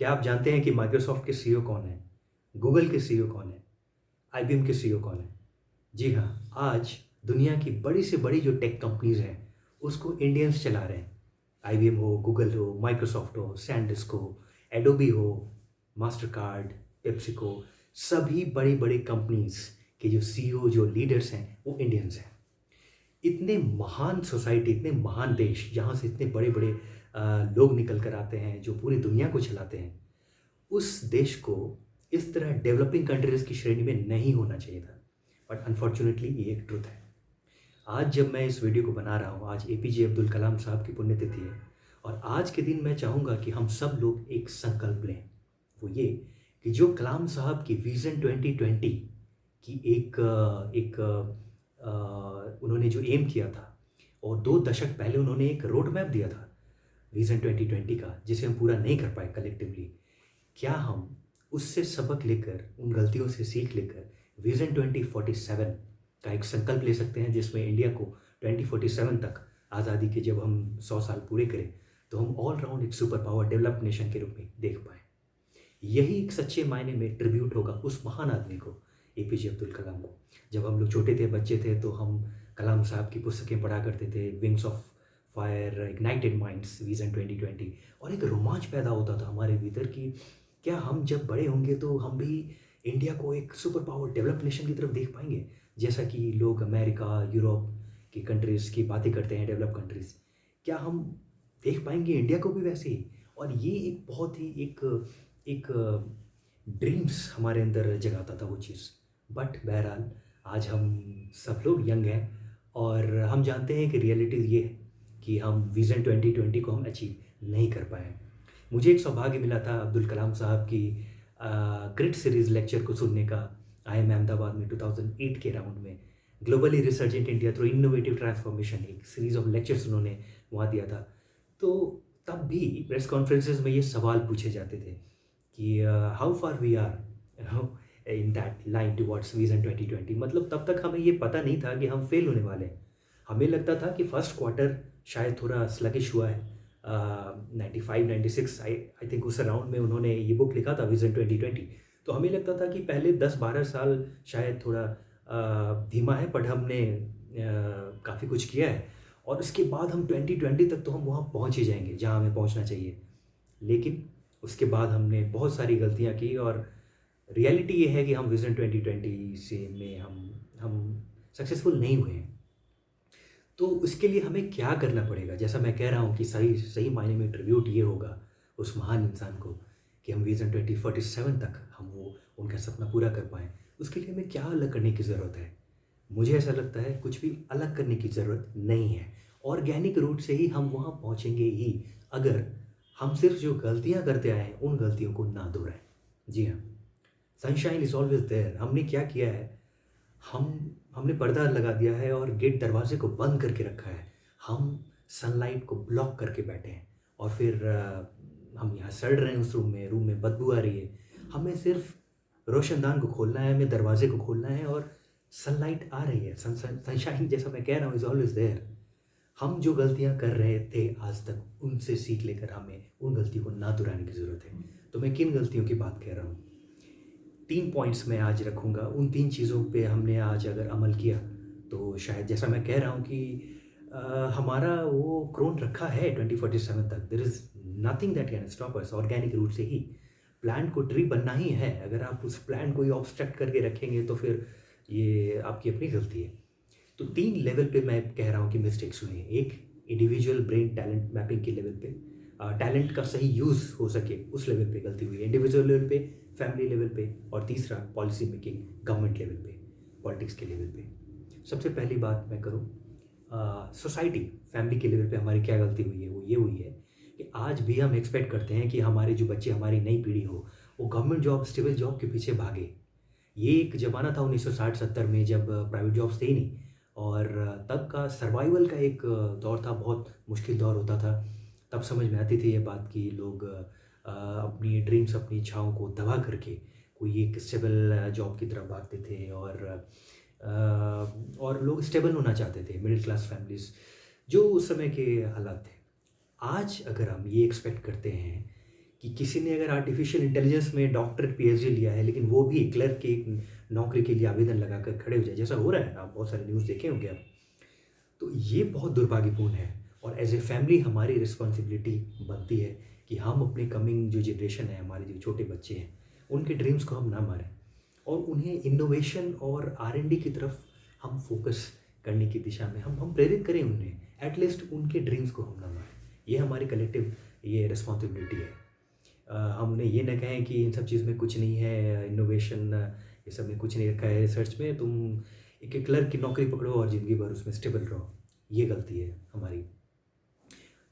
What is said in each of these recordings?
क्या आप जानते हैं कि माइक्रोसॉफ्ट के सीईओ कौन है? गूगल के सीईओ कौन है? आईबीएम के सीईओ कौन है? जी हाँ, आज दुनिया की बड़ी से बड़ी जो टेक कंपनीज़ हैं, उसको इंडियंस चला रहे हैं। आईबीएम हो, गूगल हो, माइक्रोसॉफ्ट हो, सैनडिस्क हो, एडोबी हो, मास्टरकार्ड, पेप्सिको, सभी बड़ी-बड़ी कंपनीज़ के जो सीईओ, जो लीडर्स हैं, वो इंडियंस हैं। इतने महान सोसाइटी, इतने महान देश, जहाँ से इतने बड़े-बड़े लोग निकल कर आते हैं, जो पूरी दुनिया को चलाते हैं, उस देश को इस तरह डेवलपिंग कंट्रीज़ की श्रेणी में नहीं होना चाहिए था। बट अनफॉर्च्यूनेटली ये एक ट्रुथ है। आज जब मैं इस वीडियो को बना रहा हूँ, आज एपीजे अब्दुल कलाम साहब की पुण्यतिथि है और आज के दिन मैं चाहूँगा कि हम सब लोग एक संकल्प लें। वो ये कि जो कलाम साहब की विज़न 2020 की उन्होंने जो एम किया था और 2 दशक पहले उन्होंने एक रोड मैप दिया था विज़न 2020 का, जिसे हम पूरा नहीं कर पाए कलेक्टिवली। क्या हम उससे सबक लेकर, उन गलतियों से सीख लेकर विज़न 2047 का एक संकल्प ले सकते हैं, जिसमें इंडिया को 2047 तक आज़ादी के जब हम 100 साल पूरे करें, तो हम ऑल राउंड एक सुपर पावर डेवलप्ड नेशन के रूप में देख पाएँ। यही एक सच्चे मायने में ट्रिब्यूट होगा उस महान आदमी को, एपीजे अब्दुल कलाम को। जब हम लोग छोटे थे, बच्चे थे, तो हम कलाम साहब की पुस्तकें पढ़ा करते थे, wings of fire, ignited minds, vision 2020, और एक रोमांच पैदा होता था हमारे भीतर कि क्या हम जब बड़े होंगे तो हम भी इंडिया को एक सुपर पावर डेवलप्ड नेशन की तरफ देख पाएँगे? जैसा कि लोग अमेरिका, यूरोप की कंट्रीज़ की बातें करते हैं, डेवलप्ड कंट्रीज़। क्या हम देख पाएँगे इंडिया को भी वैसे ही? और ये एक बहुत ही एक एक ड्रीम्स हमारे अंदर जगाता था वो चीज़। बट बहरहाल आज हम सब लोग यंग हैं और हम जानते हैं कि रियलिटी ये है कि हम विज़न 2020 को हम अचीव नहीं कर पाए। मुझे एक सौभाग्य मिला था अब्दुल कलाम साहब की ग्रिड सीरीज़ लेक्चर को सुनने का, आईआईएम अहमदाबाद में 2008 के राउंड में। Globally resurgent India through innovative transformation, एक सीरीज़ ऑफ लेक्चर्स उन्होंने वहाँ दिया था। तो तब भी प्रेस कॉन्फ्रेंसेस में ये सवाल पूछे जाते थे कि how far we are you know in that line towards vision 2020। मतलब तब तक हमें ये पता नहीं था कि हम फेल होने वाले हैं। हमें लगता था कि फर्स्ट क्वार्टर शायद थोड़ा स्लगिश हुआ है। 95, 96 आई थिंक उस अराउंड में उन्होंने ये बुक लिखा था विज़न 2020। तो हमें लगता था कि पहले 10-12 साल शायद थोड़ा धीमा है, बट हमने काफ़ी कुछ किया है और उसके बाद हम 2020 तक तो हम वहाँ पहुँच ही जाएँगे जहाँ हमें पहुँचना चाहिए। लेकिन उसके बाद हमने बहुत सारी गलतियाँ की और रियलिटी ये है कि हम विज़न 2020 से में हम सक्सेसफुल नहीं हुए हैं। तो उसके लिए हमें क्या करना पड़ेगा? जैसा मैं कह रहा हूँ कि सही सही मायने में ट्रिब्यूट ये होगा उस महान इंसान को कि हम विज़न 2047 तक हम वो उनका सपना पूरा कर पाएँ। उसके लिए हमें क्या अलग करने की ज़रूरत है? मुझे ऐसा लगता है कुछ भी अलग करने की ज़रूरत नहीं है। ऑर्गेनिक रूट से ही हम वहाँ पहुँचेंगे ही, अगर हम सिर्फ़ जो गलतियाँ करते आए हैं, उन गलतियों को ना दोहराएँ। जी हाँ, सनशाइन इज़ ऑलवेज़ देयर। हमने क्या किया है, हमने पर्दा लगा दिया है और गेट दरवाजे को बंद करके रखा है। हम सनलाइट को ब्लॉक करके बैठे हैं और फिर हम यहाँ सड़ रहे हैं उस रूम में बदबू आ रही है। हमें सिर्फ़ रोशनदान को खोलना है, हमें दरवाजे को खोलना है और सनलाइट आ रही है। सनशाइन जैसा मैं कह रहा हूँ इज़ ऑलवेज़ देयर। हम जो गलतियाँ कर रहे थे आज तक, उनसे सीख लेकर हमें उन गलतियों को ना दोहराने की ज़रूरत है। तो मैं किन गलतियों की बात कह रहा हूँ? 3 पॉइंट्स मैं आज रखूँगा। उन 3 चीज़ों पे हमने आज अगर अमल किया, तो शायद जैसा मैं कह रहा हूँ कि हमारा वो क्रोन रखा है 2047 तक। There is nothing that can stop us. Organic route से ही प्लांट को ट्री बनना ही है। अगर आप उस प्लांट को ही ऑब्स्ट्रक्ट करके रखेंगे, तो फिर ये आपकी अपनी गलती है। तो 3 लेवल पे मैं कह रहा हूँ कि मिस्टेक्स हुए हैं। एक, इंडिविजुअल ब्रेन टैलेंट मैपिंग के लेवल पे, टैलेंट का सही यूज़ हो सके उस लेवल पे गलती हुई है, इंडिविजुअल लेवल पे, फैमिली लेवल पे, और तीसरा पॉलिसी मेकिंग गवर्नमेंट लेवल पे, पॉलिटिक्स के लेवल पे। सबसे पहली बात मैं करूँ, सोसाइटी, फैमिली के लेवल पे हमारी क्या गलती हुई है, वो ये हुई है कि आज भी हम एक्सपेक्ट करते हैं कि हमारे जो बच्चे, हमारी नई पीढ़ी हो, वो गवर्नमेंट जॉब, स्टेबल जॉब के पीछे भागे। ये एक ज़माना था 1960-70 में, जब प्राइवेट जॉब्स थे ही नहीं और तब का सर्वाइवल का एक दौर था, बहुत मुश्किल दौर होता था। तब समझ में आती थी ये बात कि लोग अपनी ड्रीम्स, अपनी इच्छाओं को दबा करके कोई एक स्टेबल जॉब की तरफ भागते थे और लोग स्टेबल होना चाहते थे, मिडिल क्लास फैमिलीज़, जो उस समय के हालात थे। आज अगर हम ये एक्सपेक्ट करते हैं कि किसी ने अगर आर्टिफिशियल इंटेलिजेंस में डॉक्टर पीएचडी लिया है, लेकिन वो भी क्लर्क की एक नौकरी के लिए आवेदन लगाकर खड़े हो जाए, जैसा हो रहा है, आप बहुत सारे न्यूज़ देखे होंगे आप। तो ये बहुत दुर्भाग्यपूर्ण है और एज ए फैमिली हमारी रिस्पॉन्सिबिलिटी बनती है कि हम अपने कमिंग जो जनरेशन है, हमारे जो छोटे बच्चे हैं, उनके ड्रीम्स को हम ना मारें और उन्हें इनोवेशन और आर&डी की तरफ हम फोकस करने की दिशा में हम प्रेरित करें उन्हें, एटलीस्ट उनके ड्रीम्स को हम ना मारें। ये हमारी कलेक्टिव ये रिस्पॉन्सिबिलिटी है। हम उन्हें ये ना कहें कि इन सब चीज़ में कुछ नहीं है, इनोवेशन ये सब में कुछ नहीं रखा है रिसर्च में, तुम एक क्लर्क की नौकरी पकड़ो और ज़िंदगी भर उसमें स्टेबल रहो। ये गलती है हमारी।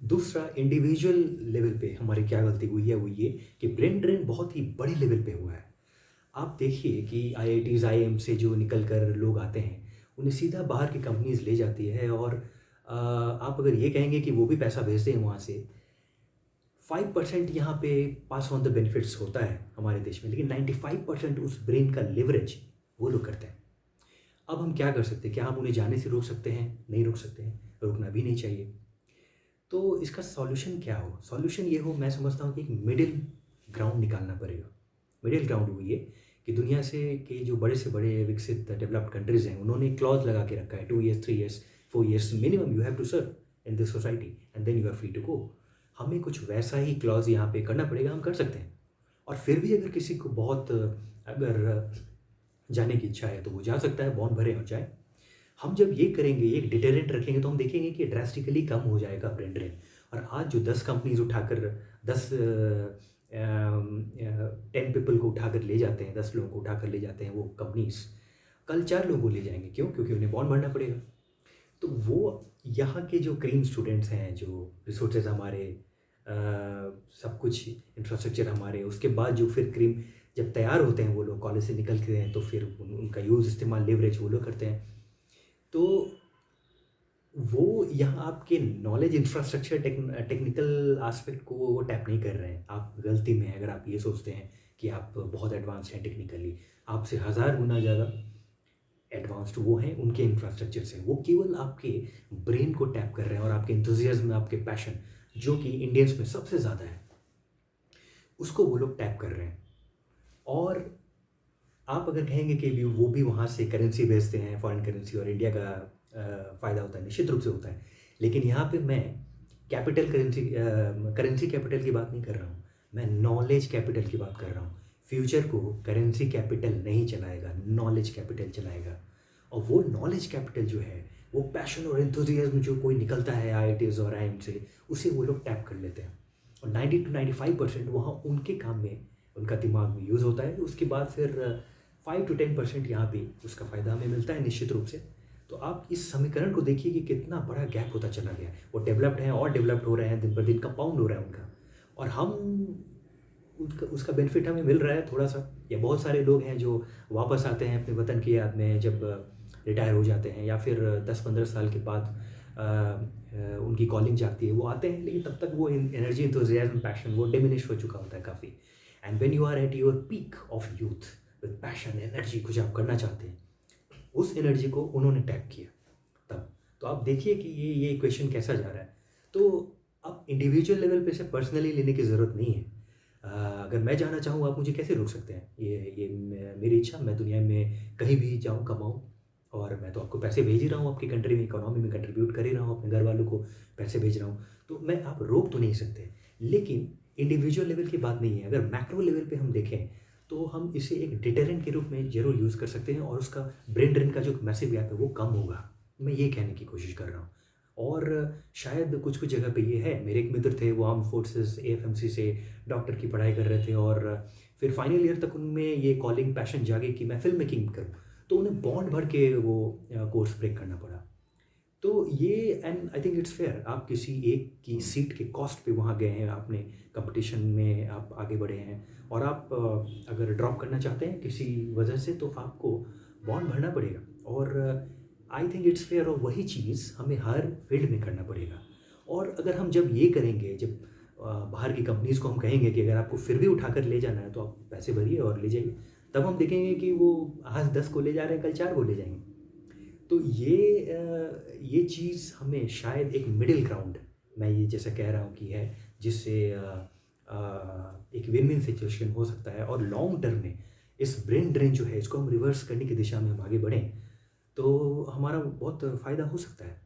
दूसरा, इंडिविजुअल लेवल पे हमारी क्या गलती हुई है वो ये कि ब्रेन ड्रेन बहुत ही बड़े लेवल पे हुआ है। आप देखिए कि आईआईटीज़ आईआईएम से जो निकल कर लोग आते हैं, उन्हें सीधा बाहर की कंपनीज़ ले जाती है और आप अगर ये कहेंगे कि वो भी पैसा भेजते हैं वहाँ से, 5% यहाँ पे पास ऑन द बेनिफिट्स होता है हमारे देश में, लेकिन 95% उस ब्रेन का लिवरेज वो लोग करते हैं। अब हम क्या कर सकते हैं? क्या हम उन्हें जाने से रोक सकते हैं? नहीं रोक सकते हैं, रोकना भी नहीं चाहिए। तो इसका सॉल्यूशन क्या हो? सॉल्यूशन ये हो, मैं समझता हूँ कि एक मिडिल ग्राउंड निकालना पड़ेगा। मिडिल ग्राउंड वो ये कि दुनिया से के जो बड़े से बड़े विकसित डेवलप्ड कंट्रीज़ हैं, उन्होंने क्लॉज लगा के रखा है 2 years, 3 years, 4 years minimum you have to serve in this society and then you are free to go. हमें कुछ वैसा ही क्लॉज यहाँ पे करना पड़ेगा, हम कर सकते हैं। और फिर भी अगर किसी को बहुत अगर जाने की इच्छा है तो वो जा सकता है, बॉन्ड भरे और जाए। हम जब ये करेंगे, एक डिटेरेंट रखेंगे, तो हम देखेंगे कि ड्रास्टिकली कम हो जाएगा ब्रेन ड्रेन। और आज जो 10 कंपनीज उठाकर 10 10 पीपल को उठाकर ले जाते हैं, 10 लोगों को उठाकर ले जाते हैं वो कंपनीज, कल 4 लोगों को ले जाएंगे। क्यों? क्योंकि उन्हें बॉन्ड भरना पड़ेगा। तो वो यहाँ के जो क्रीम स्टूडेंट्स हैं, जो रिसोर्सेज हमारे सब कुछ इंफ्रास्ट्रक्चर हमारे, उसके बाद जो फिर क्रीम जब तैयार होते हैं वो लोग कॉलेज से निकल के हैं, तो फिर उनका यूज़, इस्तेमाल, लेवरेज वो लोग करते हैं। तो वो यहाँ आपके नॉलेज इंफ्रास्ट्रक्चर टेक्निकल एस्पेक्ट को वो टैप नहीं कर रहे हैं। आप गलती में हैं अगर आप ये सोचते हैं कि आप बहुत एडवांस हैं टेक्निकली। आपसे 1000 गुना ज़्यादा एडवांस्ड वो हैं उनके इंफ्रास्ट्रक्चर से। वो केवल आपके ब्रेन को टैप कर रहे हैं और आपके इंथुजियाज्म, आपके पैशन, जो कि इंडियंस में सबसे ज़्यादा है, उसको वो लोग टैप कर रहे हैं। और आप अगर कहेंगे कि वो भी वहाँ से करेंसी भेजते हैं, फॉरेन करेंसी, और इंडिया का फ़ायदा होता है, निश्चित रूप से होता है। लेकिन यहाँ पे मैं कैपिटल करेंसी कैपिटल की बात नहीं कर रहा हूँ, मैं नॉलेज कैपिटल की बात कर रहा हूँ। फ्यूचर को करेंसी कैपिटल नहीं चलाएगा, नॉलेज कैपिटल चलाएगा। और वो नॉलेज कैपिटल जो है, वो पैशन और एंथुजियाज्म जो कोई निकलता है आईआईटीज़ और आईआईएम से, उसे वो लोग टैप कर लेते हैं। और 90 to 95% वहाँ उनके काम में, उनका दिमाग में यूज़ होता है। उसके बाद फिर 5 to 10% यहाँ पे उसका फ़ायदा हमें मिलता है निश्चित रूप से। तो आप इस समीकरण को देखिए कि कितना बड़ा गैप होता चला गया है। वो डेवलप्ड हैं और डेवलप्ड हो रहे हैं, दिन पर दिन कंपाउंड हो रहा है उनका, और हम उसका बेनिफिट हमें मिल रहा है थोड़ा सा। या बहुत सारे लोग हैं जो वापस आते हैं अपने वतन की याद में जब रिटायर हो जाते हैं, या फिर 10-15 साल के बाद उनकी कॉलिंग जाती है, वो आते हैं, लेकिन तब तक वो एनर्जी, इंथुजियाज्म, पैशन वो डिमिनिश हो चुका होता है काफ़ी। And when you are at your peak of youth with passion, energy, कुछ आप करना चाहते हैं, उस एनर्जी को उन्होंने टैप किया तब। तो आप देखिए कि ये इक्वेशन कैसा जा रहा है। तो अब इंडिविजुअल लेवल पे से पर्सनली लेने की ज़रूरत नहीं है। अगर मैं जाना चाहूँ, आप मुझे कैसे रोक सकते हैं? ये मेरी इच्छा, मैं दुनिया में कहीं भी जाऊँ, कमाऊँ, और मैं तो आपको पैसे भेज ही रहा हूँ, आपकी कंट्री में इकोनॉमी में कंट्रीब्यूट कर ही रहा हूँ, अपने घर वालों को पैसे भेज रहा हूँ, तो मैं आप रोक तो नहीं सकते। लेकिन इंडिविजुअल लेवल की बात नहीं है। अगर मैक्रो लेवल पे हम देखें तो हम इसे एक डिटरेंट के रूप में ज़रूर यूज़ कर सकते हैं, और उसका ब्रेन ड्रेन का जो मैसिव गैप है वो कम होगा। मैं ये कहने की कोशिश कर रहा हूँ। और शायद कुछ कुछ जगह पे ये है। मेरे एक मित्र थे, वो आर्म फोर्सेस एएफएमसी से डॉक्टर की पढ़ाई कर रहे थे, और फिर फाइनल ईयर तक उनमें ये कॉलिंग, पैशन जागे कि मैं फिल्म मेकिंग करूँ, तो उन्हें बॉन्ड भर के वो कोर्स ब्रेक करना पड़ा। तो ये, and I think it's fair, आप किसी एक की सीट के कॉस्ट पे वहाँ गए हैं, आपने कंपटीशन में आप आगे बढ़े हैं, और आप अगर ड्रॉप करना चाहते हैं किसी वजह से, तो आपको बॉन्ड भरना पड़ेगा। और आई थिंक इट्स फेयर, और वही चीज़ हमें हर फील्ड में करना पड़ेगा। और अगर हम जब ये करेंगे, जब बाहर की कंपनीज़ को हम कहेंगे कि अगर आपको फिर भी उठाकर ले जाना है तो आप पैसे भरिए और ले जाइए, तब हम देखेंगे कि वो आज 10 को ले जा रहे हैं, कल 4 को ले जाएंगे। तो ये चीज़ हमें शायद एक मिडिल ग्राउंड, मैं ये जैसा कह रहा हूँ कि है, जिससे एक विन विन सिचुएशन हो सकता है, और लॉन्ग टर्म में इस ब्रेन ड्रेन जो है इसको हम रिवर्स करने की दिशा में हम आगे बढ़ें तो हमारा बहुत फ़ायदा हो सकता है।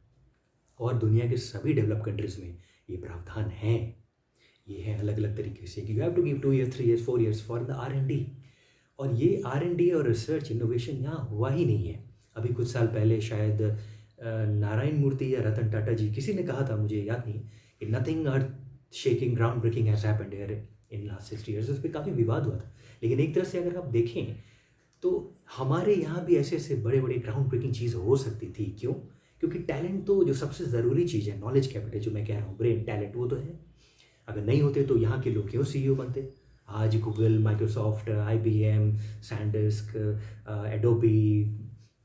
और दुनिया के सभी डेवलप कंट्रीज़ में ये प्रावधान हैं। ये है अलग अलग तरीके से कि you have to give 2 years 3 years 4 years for the R&D। और ये R&D और रिसर्च इनोवेशन यहाँ हुआ ही नहीं है। अभी कुछ साल पहले शायद नारायण मूर्ति या रतन टाटा जी किसी ने कहा था, मुझे याद नहीं, कि nothing earth shaking ground breaking has happened here in last 60 years. उस पर काफ़ी विवाद हुआ था। लेकिन एक तरह से अगर आप देखें तो हमारे यहाँ भी ऐसे ऐसे बड़े बड़े ग्राउंड ब्रेकिंग चीज़ हो सकती थी। क्यों? क्योंकि टैलेंट तो जो सबसे ज़रूरी चीज़ है, नॉलेज कैपिटल जो मैं कह रहा हूँ, ब्रेन टैलेंट वो तो है। अगर नहीं होते तो यहाँ के लोग क्यों CEO बनते? आज Google, Microsoft, IBM, SanDisk, Adobe,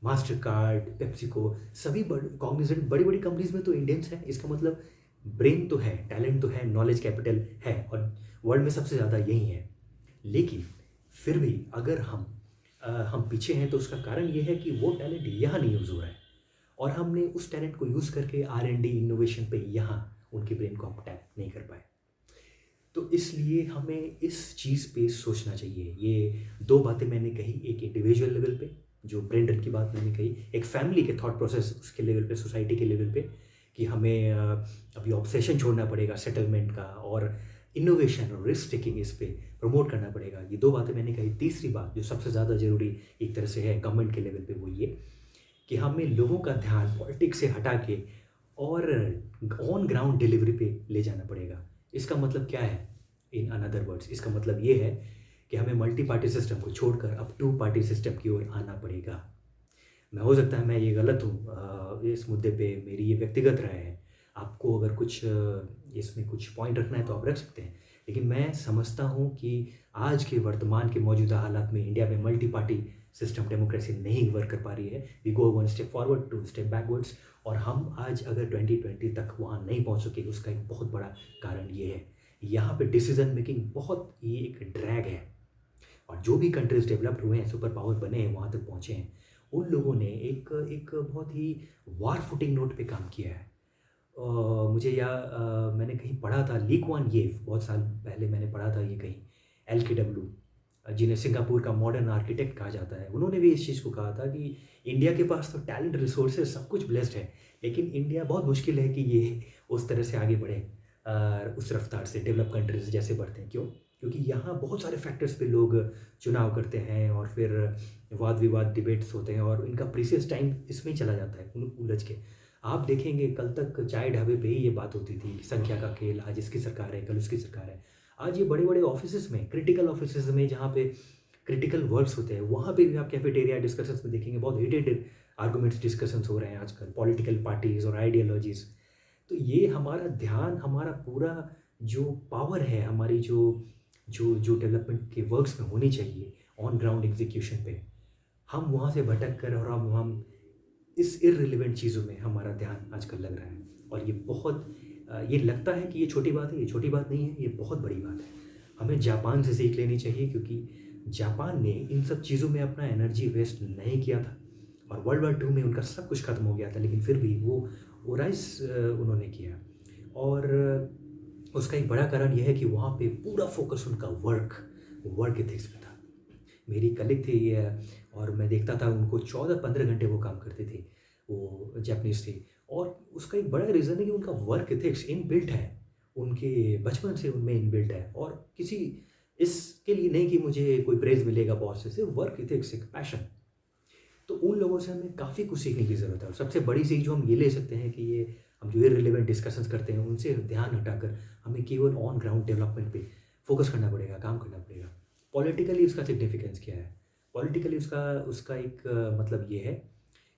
master card, PepsiCo, सभी कॉग्निजेंट बड़ी बड़ी कंपनीज में तो इंडियंस हैं। इसका मतलब ब्रेन तो है, टैलेंट तो है, नॉलेज कैपिटल है, और वर्ल्ड में सबसे ज़्यादा यही है। लेकिन फिर भी अगर हम पीछे हैं तो उसका कारण ये है कि वो टैलेंट यहाँ नहीं यूज़ हो रहा है, और हमने उस टैलेंट को यूज़ करके R&D इनोवेशन पे यहाँ उनके ब्रेन को हम टैप नहीं कर पाए। तो इसलिए हमें इस चीज़ पे सोचना चाहिए। ये 2 बातें मैंने कही, एक इंडिविजुअल लेवल पे जो ब्रेन ड्रेन की बात मैंने कही, एक फैमिली के थॉट प्रोसेस उसके लेवल पे, सोसाइटी के लेवल पे, कि हमें अभी ऑब्सेशन छोड़ना पड़ेगा सेटलमेंट का, और इनोवेशन और रिस्क टेकिंग इस पे प्रमोट करना पड़ेगा। ये 2 बातें मैंने कही। तीसरी बात जो सबसे ज़्यादा ज़रूरी एक तरह से है गवर्नमेंट के लेवल पे, वो ये कि हमें लोगों का ध्यान पॉलिटिक्स से हटा के और ऑन ग्राउंड डिलीवरी पे ले जाना पड़ेगा। इसका मतलब क्या है? इन अनदर वर्ड्स इसका मतलब ये है कि हमें मल्टी पार्टी सिस्टम को छोड़कर अब 2 पार्टी सिस्टम की ओर आना पड़ेगा। मैं, हो सकता है मैं ये गलत हूँ, इस मुद्दे पे मेरी ये व्यक्तिगत राय है। आपको अगर कुछ इसमें कुछ पॉइंट रखना है तो आप रख सकते हैं। लेकिन मैं समझता हूँ कि आज के वर्तमान के मौजूदा हालात में इंडिया में मल्टी पार्टी सिस्टम डेमोक्रेसी नहीं वर्क कर पा रही है। We go 1 step forward 2 step backwards, और हम आज अगर 2020 तक वहाँ नहीं पहुँच सके, उसका एक बहुत बड़ा कारण ये है। यहाँ पे डिसीजन मेकिंग बहुत ही एक ड्रैग है, और जो भी कंट्रीज डेवलप्ड हुए हैं, सुपर पावर बने हैं, वहाँ तक पहुँचे हैं, उन लोगों ने एक एक बहुत ही वार फुटिंग नोट पे काम किया है। मुझे मैंने कहीं पढ़ा था, ली कुआन येव, बहुत साल पहले मैंने पढ़ा था ये कहीं, LKW, जिन्हें सिंगापुर का मॉडर्न आर्किटेक्ट कहा जाता है, उन्होंने भी इस चीज़ को कहा था कि इंडिया के पास तो टैलेंट, रिसोर्सेज सब कुछ ब्लेस्ड है, लेकिन इंडिया बहुत मुश्किल है कि ये उस तरह से आगे बढ़े, उस रफ्तार से डेवलप कंट्रीज जैसे बढ़ते हैं। क्यों? क्योंकि यहाँ बहुत सारे फैक्टर्स पे लोग चुनाव करते हैं, और फिर वाद विवाद, डिबेट्स होते हैं, और इनका प्रीसियस टाइम इसमें ही चला जाता है उलझ के। आप देखेंगे कल तक चाय ढाबे पे ही ये बात होती थी, संख्या का खेल, आज इसकी सरकार है, कल उसकी सरकार है। आज ये बड़े बड़े ऑफिसेज में, क्रिटिकल ऑफिसेज में, जहाँ पे क्रिटिकल वर्क्स होते हैं, वहाँ पे भी आप कैफेटेरिया डिस्कशंस में देखेंगे बहुत हीटेड आर्गूमेंट्स, डिस्कशंस हो रहे हैं आजकल, पॉलिटिकल पार्टीज और आइडियोलॉजीज। तो ये हमारा ध्यान, हमारा पूरा जो पावर है, हमारी जो जो जो डेवलपमेंट के वर्क्स में होनी चाहिए ऑन ग्राउंड एग्जीक्यूशन पे, हम वहाँ से भटक कर, और हम इस इररिलेवेंट चीज़ों में हमारा ध्यान आजकल लग रहा है। और ये बहुत ये लगता है कि ये छोटी बात है, ये छोटी बात नहीं है, ये बहुत बड़ी बात है। हमें जापान से सीख लेनी चाहिए, क्योंकि जापान ने इन सब चीज़ों में अपना एनर्जी वेस्ट नहीं किया था, और वर्ल्ड वॉर 2 में उनका सब कुछ खत्म हो गया था, लेकिन फिर भी वो राइज उन्होंने किया। और उसका एक बड़ा कारण यह है कि वहाँ पे पूरा फोकस उनका वर्क एथिक्स पे था। मेरी कलीग थी, और मैं देखता था उनको 14-15 घंटे वो काम करते थे, वो जापानीज़ थे। और उसका एक बड़ा रीज़न है कि उनका वर्क एथिक्स इनबिल्ट है, उनके बचपन से उनमें इनबिल्ट है, और किसी इसके लिए नहीं कि मुझे कोई प्रेज़ मिलेगा बॉस से, सिर्फ वर्क एथिक्स, एक पैशन। तो उन लोगों से हमें काफ़ी कुछ सीखने की ज़रूरत है। और सबसे बड़ी सीख जो हम ये ले सकते हैं कि ये हम जो इररिलेवेंट डिस्कशंस करते हैं, उनसे ध्यान हटाकर हमें केवल ऑन ग्राउंड डेवलपमेंट पे फोकस करना पड़ेगा, काम करना पड़ेगा। पॉलिटिकली उसका सिग्निफिकेंस क्या है? पॉलिटिकली उसका उसका एक मतलब ये है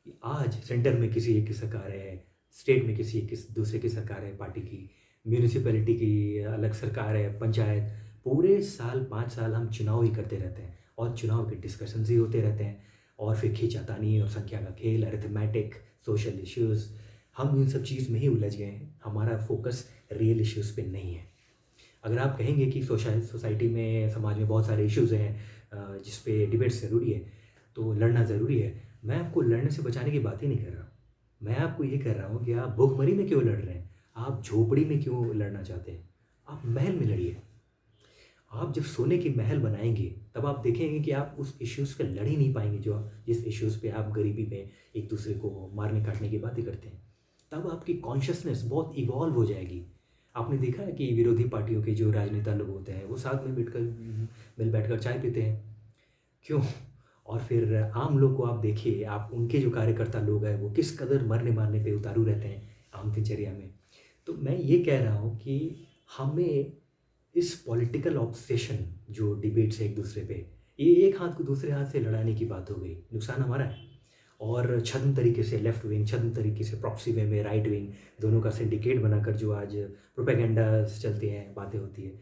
कि आज सेंटर में किसी एक की सरकार है, स्टेट में किसी एक दूसरे की सरकार है पार्टी की, म्यूनिसिपैलिटी की अलग सरकार है, पंचायत, पूरे साल 5 साल हम चुनाव ही करते रहते हैं, और चुनाव के डिस्कशंस ही होते रहते हैं, और फिर खींचातानी और संख्या का खेल, अरिथमेटिक, सोशल इश्यूज़, हम इन सब चीज़ में ही उलझ गए हैं। हमारा फोकस रियल इश्यूज़ पे नहीं है। अगर आप कहेंगे कि सोसाइटी में, समाज में बहुत सारे इश्यूज़ हैं जिस पे डिबेट्स ज़रूरी है, तो लड़ना ज़रूरी है, मैं आपको लड़ने से बचाने की बात ही नहीं कर रहा। मैं आपको ये कह रहा हूँ कि आप भूखमरी में क्यों लड़ रहे हैं? आप झोपड़ी में क्यों लड़ना चाहते हैं? आप महल में लड़िए। आप जब सोने की महल बनाएंगे तब आप देखेंगे कि आप उस इश्यूज़ पे लड़ ही नहीं पाएंगे, जो जिस इश्यूज़ पे आप गरीबी में एक दूसरे को मारने काटने की बातें करते हैं। तब आपकी कॉन्शियसनेस बहुत इवॉल्व हो जाएगी। आपने देखा है कि विरोधी पार्टियों के जो राजनेता लोग होते हैं वो साथ में मिल बैठकर चाय पीते हैं। क्यों? और फिर आम लोग को आप देखिए, आप उनके जो कार्यकर्ता लोग हैं वो किस कदर मरने मारने पे उतारू रहते हैं आम दिनचर्या में। तो मैं ये कह रहा हूँ कि हमें इस पॉलिटिकल ऑब्सेशन जो डिबेट्स है एक दूसरे पे, ये एक हाथ को दूसरे हाथ से लड़ाने की बात हो गई, नुकसान हमारा है। और छद्म तरीके से लेफ्ट विंग, छद्म तरीके से प्रॉक्सी वे में राइट विंग, दोनों का सिंडिकेट बनाकर जो आज प्रोपेगेंडास चलते हैं, बातें होती है,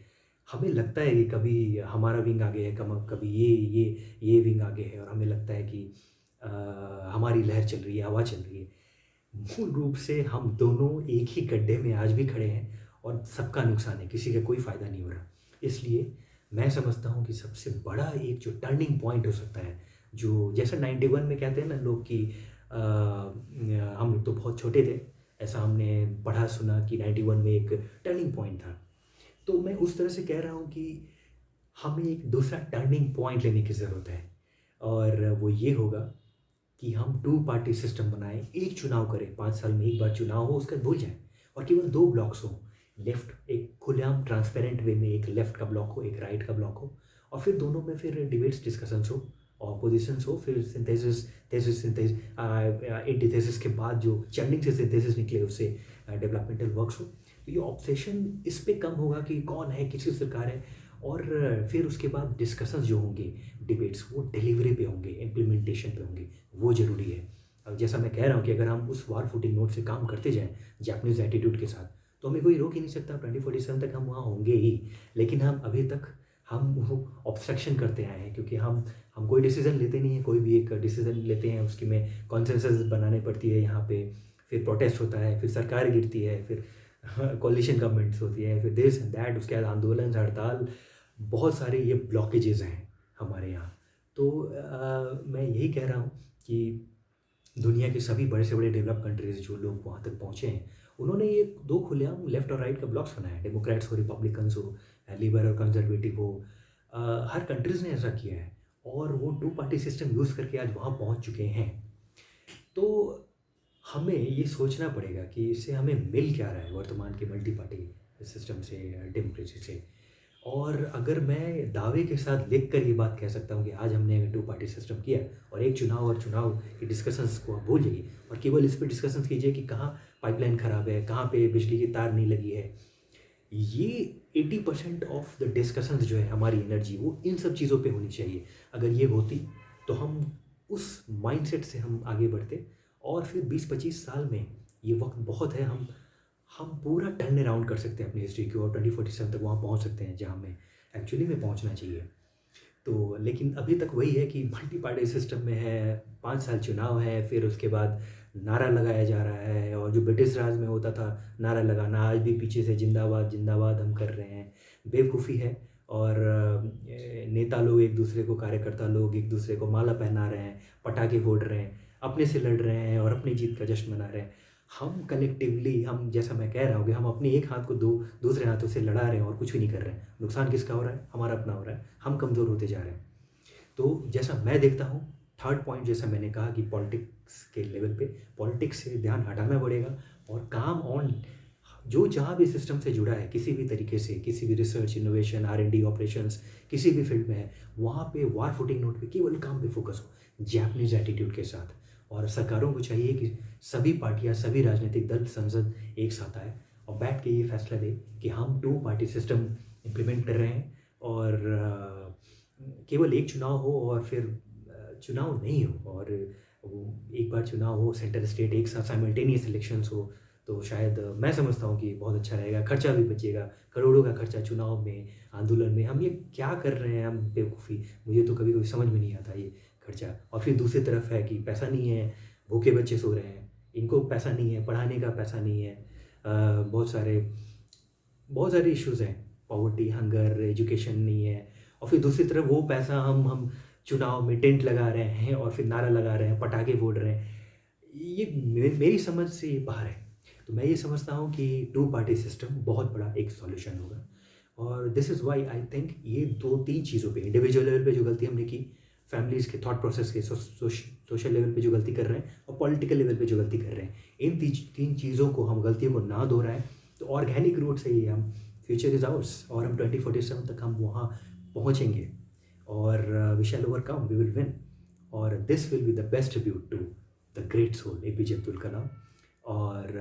हमें लगता है कि कभी हमारा विंग आगे है, कभी ये विंग आगे है, और हमें लगता है कि अ, हमारी लहर चल रही है, हवा चल रही है। मूल रूप से हम दोनों एक ही गड्ढे में आज भी खड़े हैं और सबका नुकसान है, किसी का कोई फ़ायदा नहीं हो रहा। इसलिए मैं समझता हूँ कि सबसे बड़ा एक जो टर्निंग पॉइंट हो सकता है, जो जैसा 91 में कहते हैं ना लोग कि हम लोग तो बहुत छोटे थे, ऐसा हमने पढ़ा सुना कि 91 में एक टर्निंग पॉइंट था। तो मैं उस तरह से कह रहा हूँ कि हमें एक दूसरा टर्निंग पॉइंट लेने की ज़रूरत है, और वो ये होगा कि हम टू पार्टी सिस्टम बनाएं, एक चुनाव करें, 5 साल में एक बार चुनाव हो, उसका भूल जाएं, और केवल दो ब्लॉक्स हों। लेफ्ट एक खुलेआम ट्रांसपेरेंट वे में एक लेफ्ट का ब्लॉक हो, एक राइट का ब्लॉक हो, और फिर दोनों में फिर डिबेट्स डिस्कशंस हो, ऑपोजिशंस हो, फिर सिंथेसिस थेसिस सिंथेसिस एंटीथेसिस के बाद जो चर्निंग से सिंथेसिस निकले उससे डेवलपमेंटल वर्क्स हो। तो ये ऑब्सेशन इस पे कम होगा कि कौन है, किसी सरकार है, और फिर उसके बाद डिस्कशंस जो होंगे, डिबेट्स, वो डिलीवरी पे होंगे, इम्प्लीमेंटेशन पे होंगे, वो ज़रूरी है। अब जैसा मैं कह रहा हूँ कि अगर हम उस वार फुटिंग नोट से काम करते जाएँ जापानीज़ एटीट्यूड के साथ, तो हमें कोई रोक ही नहीं सकता, 2047 तक हम वहाँ होंगे ही। लेकिन हम अभी तक हम वो ऑब्स्ट्रक्शन करते आए हैं, क्योंकि हम कोई डिसीज़न लेते नहीं हैं। कोई भी एक डिसीज़न लेते हैं उसकी में कॉन्सेंसस बनाने पड़ती है यहाँ पे, फिर प्रोटेस्ट होता है, फिर सरकार गिरती है, फिर कोalition गवर्नमेंट्स होती है, फिर दिस एंड दैट, उसके बाद आंदोलन, हड़ताल, बहुत सारे ये ब्लॉकेजेस हैं हमारे यहाँ। तो मैं यही कह रहा हूँ कि दुनिया के सभी बड़े से बड़े डेवलप कंट्रीज़ जो लोग वहाँ तक पहुँचे हैं, उन्होंने ये दो खुलेआम लेफ्ट और राइट का ब्लॉक्स बनाए हैं, डेमोक्रेट्स हो, रिपब्लिकन्स हो, लिबरल और कंजर्वेटिव हो। हर कंट्रीज़ ने ऐसा किया है, और वो टू पार्टी सिस्टम यूज़ करके आज वहाँ पहुँच चुके हैं। तो हमें ये सोचना पड़ेगा कि इससे हमें मिल क्या रहा है वर्तमान के मल्टी पार्टी सिस्टम से, डेमोक्रेसी से। और अगर मैं दावे के साथ लिख कर ये बात कह सकता हूँ कि आज हमने अगर टू पार्टी सिस्टम किया, और एक चुनाव और चुनाव की डिस्कशंस को आप भूल जाइए, और केवल इस पे डिस्कशंस कीजिए कि कहाँ पाइपलाइन ख़राब है, कहाँ पे बिजली की तार नहीं लगी है। ये 80% ऑफ द डिस्कशंस जो है, हमारी एनर्जी वो इन सब चीज़ों पे होनी चाहिए। अगर ये होती तो हम उस माइंडसेट से हम आगे बढ़ते, और फिर 20-25 साल में, ये वक्त बहुत है, हम पूरा टर्न अराउंड कर सकते हैं अपनी हिस्ट्री को, और 2047 तक वहाँ पहुँच सकते हैं जहाँ हमें एक्चुअली में पहुँचना चाहिए। तो लेकिन अभी तक वही है कि मल्टी पार्टी सिस्टम में है, 5 साल चुनाव है, फिर उसके बाद नारा लगाया जा रहा है, और जो ब्रिटिश राज में होता था नारा लगाना, आज भी पीछे से जिंदाबाद जिंदाबाद हम कर रहे हैं। बेवकूफ़ी है। और नेता लोग एक दूसरे को, कार्यकर्ता लोग एक दूसरे को माला पहना रहे हैं, पटाखे फोड़ रहे हैं, अपने से लड़ रहे हैं और अपनी जीत का जश्न मना रहे हैं। हम कलेक्टिवली, हम जैसा मैं कह रहा हूँ कि हम अपने एक हाथ को दो दूसरे हाथों से लड़ा रहे हैं और कुछ भी नहीं कर रहे हैं। नुकसान किसका हो रहा है? हमारा अपना हो रहा है। हम कमज़ोर होते जा रहे हैं। तो जैसा मैं देखता हूँ, थर्ड पॉइंट जैसा मैंने कहा कि पॉलिटिक्स के लेवल पे पॉलिटिक्स से ध्यान हटाना पड़ेगा, और काम ऑन जो जहाँ भी सिस्टम से जुड़ा है, किसी भी तरीके से, किसी भी रिसर्च, इनोवेशन, R&D ऑपरेशंस, किसी भी फील्ड में है, वहाँ पे वार फुटिंग नोट पे केवल काम पे फोकस हो, जापानीज एटीट्यूड के साथ। और सरकारों को चाहिए कि सभी पार्टियाँ, सभी राजनीतिक दल, संसद एक साथ आए और बैठ के ये फैसला ले कि हम टू पार्टी सिस्टम इम्प्लीमेंट कर रहे हैं, और केवल एक चुनाव हो, और फिर चुनाव नहीं हो, और वो एक बार चुनाव हो, सेंटर स्टेट एक साथ साइमल्टेनियस इलेक्शंस हो, तो शायद मैं समझता हूँ कि बहुत अच्छा रहेगा, खर्चा भी बचेगा, करोड़ों का खर्चा चुनाव में, आंदोलन में। हम ये क्या कर रहे हैं, हम बेवकूफ़ी, मुझे तो कभी कभी समझ में नहीं आता ये खर्चा। और फिर दूसरी तरफ है कि पैसा नहीं है, भूखे बच्चे सो रहे हैं, इनको पैसा नहीं है, पढ़ाने का पैसा नहीं है, बहुत सारे इश्यूज़ हैं, पॉवर्टी, हंगर, एजुकेशन नहीं है। और फिर दूसरी तरफ वो पैसा हम चुनाव में टेंट लगा रहे हैं, और फिर नारा लगा रहे हैं, पटाखे फोड़ रहे हैं। ये मेरी समझ से ये बाहर है। तो मैं ये समझता हूँ कि टू पार्टी सिस्टम बहुत बड़ा एक सॉल्यूशन होगा, और this is why I think ये 2-3 चीज़ों पे, इंडिविजुअल लेवल पे जो गलती हमने की, फैमिलीज़ के थॉट प्रोसेस के, सोशल लेवल पे जो गलती कर रहे हैं और पॉलिटिकल लेवल पे जो गलती कर रहे हैं, इन 3 चीज़ों को हम गलतियों को ना दोहराएं तो ऑर्गेनिक रूट से ही हम, फ्यूचर इज़ आवर्स, और हम 2047 तक हम वहाँ पहुँचेंगे और we shall overcome, we will win. और this will be the best tribute to the great soul APJ Abdul Kalam. और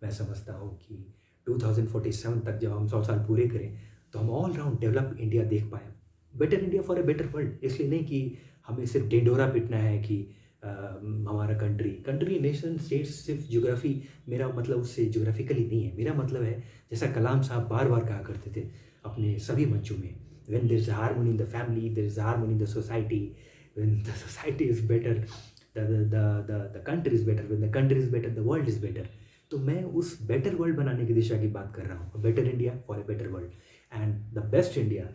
मैं समझता हूँ कि 2047 तक जब हम 100 साल पूरे करें तो हम ऑल राउंड डेवलप इंडिया देख पाएँ, better India for a better world. इसलिए नहीं कि हमें सिर्फ ढिंढोरा पीटना है कि हमारा कंट्री नेशन स्टेट्स सिर्फ ज्योग्राफी, मेरा मतलब उससे ज्योग्राफिकली नहीं है। मेरा मतलब है, जैसा कलाम साहब बार बार कहा करते थे अपने सभी मंचों में, when there is harmony in the family, there is harmony in the society, when the society is better the country is better, when the country is better the world is better. तो मैं उस better world बनाने की दिशा की बात कर रहा हूँ, better India for a better world, and the best India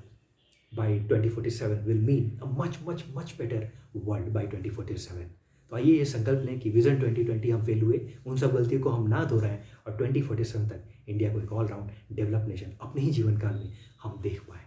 by 2047 will mean a much better world by 2047। तो आइए ये संकल्प लें कि विजन 2020 हम फेल हुए, उन सब गलतियों को हम ना दोहराएं और 2047 तक इंडिया को एक ऑल राउंड डेवलप नेशन अपने ही जीवन काल में हम देख पाएँ।